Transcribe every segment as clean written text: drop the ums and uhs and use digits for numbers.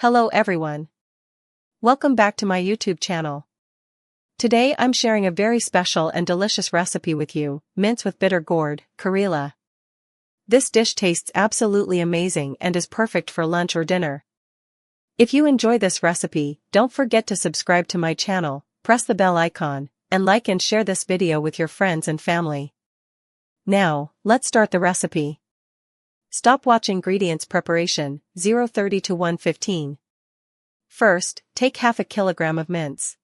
Hello everyone. Welcome back to my YouTube channel. Today I'm sharing a very special and delicious recipe with you, mince with bitter gourd, Karela. This dish tastes absolutely amazing and is perfect for lunch or dinner. If you enjoy this recipe, don't forget to subscribe to my channel, press the bell icon, and like and share this video with your friends and family. Now, let's start the recipe. Stopwatch ingredients preparation, 0:30 to 1:15. First, take half a kilogram of mince.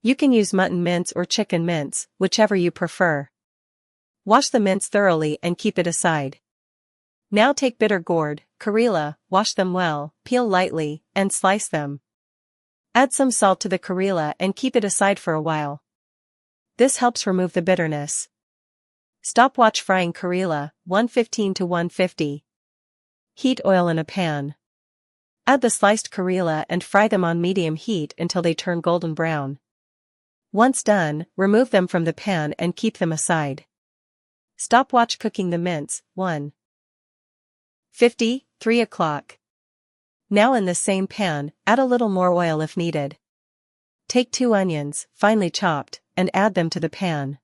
You can use mutton mince or chicken mince, whichever you prefer. Wash the mince thoroughly and keep it aside. Now take bitter gourd, Karela, wash them well, peel lightly, and slice them. Add some salt to the Karela and keep it aside for a while. This helps remove the bitterness. Stopwatch frying Karela, 1:15 to 1:50. Heat oil in a pan. Add the sliced Karela and fry them on medium heat until they turn golden brown. Once done, remove them from the pan and keep them aside. Stopwatch cooking the mince, 1:50, 3 o'clock. Now in the same pan, add a little more oil if needed. Take 2 onions, finely chopped, and add them to the pan.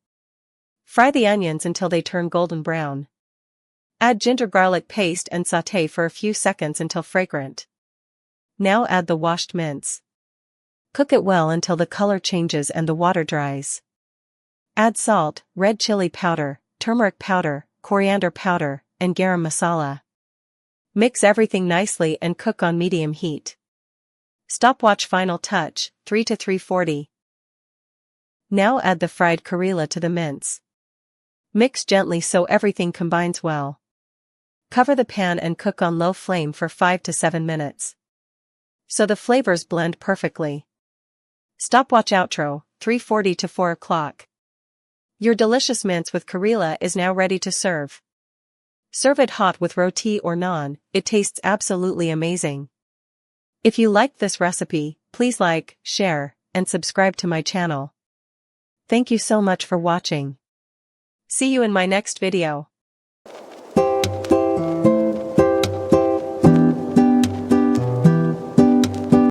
Fry the onions until they turn golden brown. Add ginger garlic paste and sauté for a few seconds until fragrant. Now add the washed mince. Cook it well until the color changes and the water dries. Add salt, red chili powder, turmeric powder, coriander powder, and garam masala. Mix everything nicely and cook on medium heat. Stopwatch final touch, 3 to 3:40. Now add the fried Karela to the mince. Mix gently so everything combines well. Cover the pan and cook on low flame for 5 to 7 minutes. So the flavors blend perfectly. Stopwatch outro, 3:40 to 4 o'clock. Your delicious mince with Karela is now ready to serve. Serve it hot with roti or naan, it tastes absolutely amazing. If you liked this recipe, please like, share, and subscribe to my channel. Thank you so much for watching. See you in my next video.